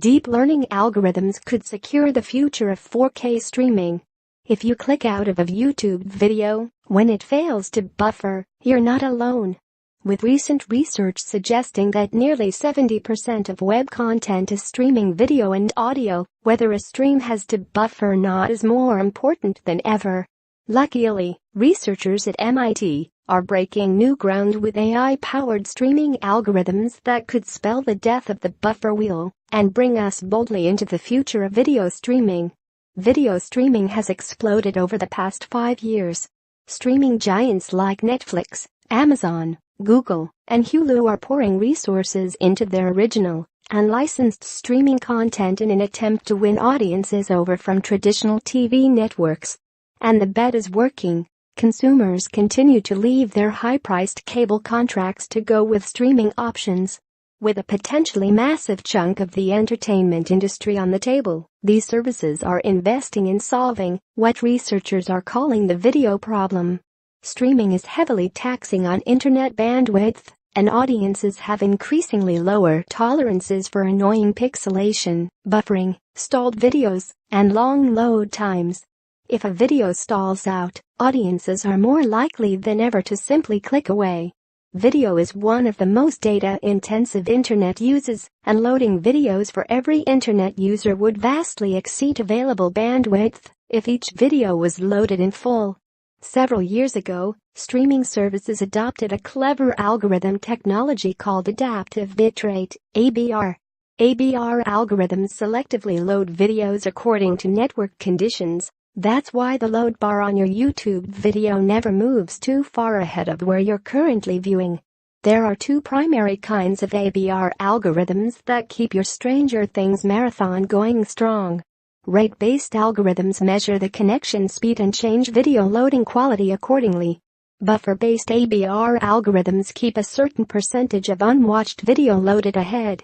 Deep learning algorithms could secure the future of 4K streaming. If you click out of a YouTube video when it fails to buffer, you're not alone. With recent research suggesting that nearly 70% of web content is streaming video and audio, whether a stream has to buffer or not is more important than ever. Luckily, researchers at MIT are breaking new ground with AI-powered streaming algorithms that could spell the death of the buffer wheel and bring us boldly into the future of video streaming. Video streaming has exploded over the past 5 years. Streaming giants like Netflix, Amazon, Google, and Hulu are pouring resources into their original, unlicensed streaming content in an attempt to win audiences over from traditional TV networks. And the bet is working. Consumers continue to leave their high-priced cable contracts to go with streaming options. With a potentially massive chunk of the entertainment industry on the table, these services are investing in solving what researchers are calling the video problem. Streaming is heavily taxing on internet bandwidth, and audiences have increasingly lower tolerances for annoying pixelation, buffering, stalled videos, and long load times. If a video stalls out, audiences are more likely than ever to simply click away. Video is one of the most data-intensive internet uses, and loading videos for every internet user would vastly exceed available bandwidth if each video was loaded in full. Several years ago, streaming services adopted a clever algorithm technology called adaptive bitrate, ABR. ABR algorithms selectively load videos according to network conditions. That's why the load bar on your YouTube video never moves too far ahead of where you're currently viewing. There are two primary kinds of ABR algorithms that keep your Stranger Things marathon going strong. Rate-based algorithms measure the connection speed and change video loading quality accordingly. Buffer-based ABR algorithms keep a certain percentage of unwatched video loaded ahead.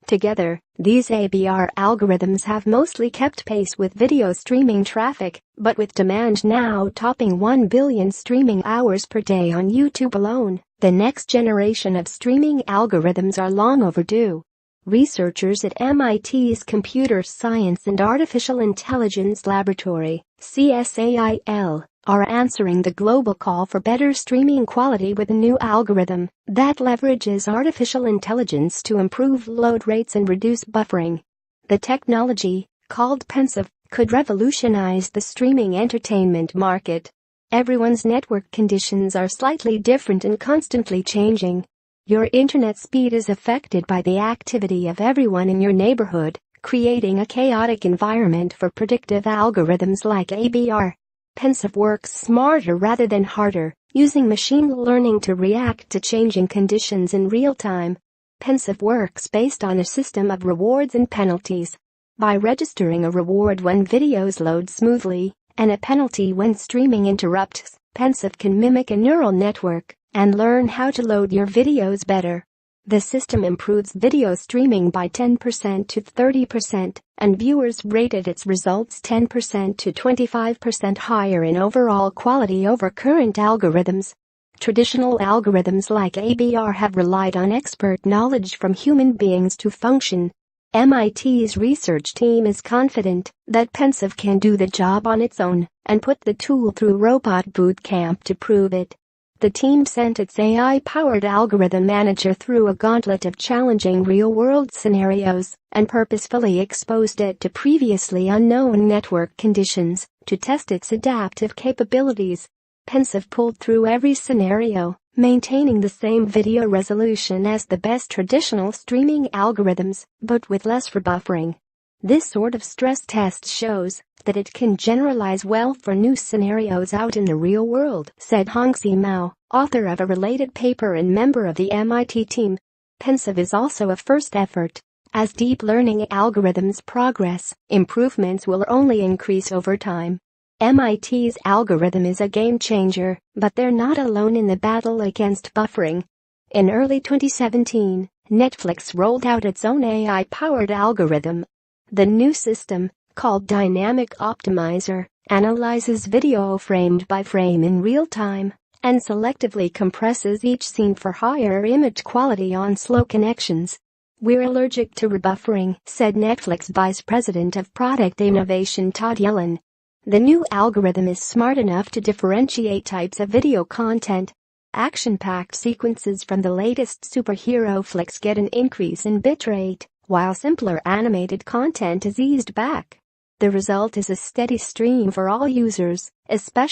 Together, these ABR algorithms have mostly kept pace with video streaming traffic, but with demand now topping 1 billion streaming hours per day on YouTube alone, the next generation of streaming algorithms are long overdue. Researchers at MIT's Computer Science and Artificial Intelligence Laboratory, CSAIL, are answering the global call for better streaming quality with a new algorithm that leverages artificial intelligence to improve load rates and reduce buffering. The technology, called Pensive, could revolutionize the streaming entertainment market. Everyone's network conditions are slightly different and constantly changing. Your internet speed is affected by the activity of everyone in your neighborhood, creating a chaotic environment for predictive algorithms like ABR. Pensive works smarter rather than harder, using machine learning to react to changing conditions in real time. Pensive works based on a system of rewards and penalties. By registering a reward when videos load smoothly and a penalty when streaming interrupts, Pensive can mimic a neural network and learn how to load your videos better. The system improves video streaming by 10% to 30%, and viewers rated its results 10% to 25% higher in overall quality over current algorithms. Traditional algorithms like ABR have relied on expert knowledge from human beings to function. MIT's research team is confident that Pensive can do the job on its own and put the tool through Robot Boot Camp to prove it. The team sent its AI-powered algorithm manager through a gauntlet of challenging real-world scenarios and purposefully exposed it to previously unknown network conditions to test its adaptive capabilities. Pensive pulled through every scenario, maintaining the same video resolution as the best traditional streaming algorithms, but with less rebuffering. This sort of stress test shows that it can generalize well for new scenarios out in the real world, said Hongxi Mao, author of a related paper and member of the MIT team. Pensive is also a first effort. As deep learning algorithms progress, improvements will only increase over time. MIT's algorithm is a game changer, but they're not alone in the battle against buffering. In early 2017, Netflix rolled out its own AI-powered algorithm. The new system, called Dynamic Optimizer, analyzes video frame by frame in real time and selectively compresses each scene for higher image quality on slow connections. "We're allergic to rebuffering," said Netflix Vice President of Product Innovation Todd Yellen. The new algorithm is smart enough to differentiate types of video content. Action-packed sequences from the latest superhero flicks get an increase in bitrate, while simpler animated content is eased back. The result is a steady stream for all users, especially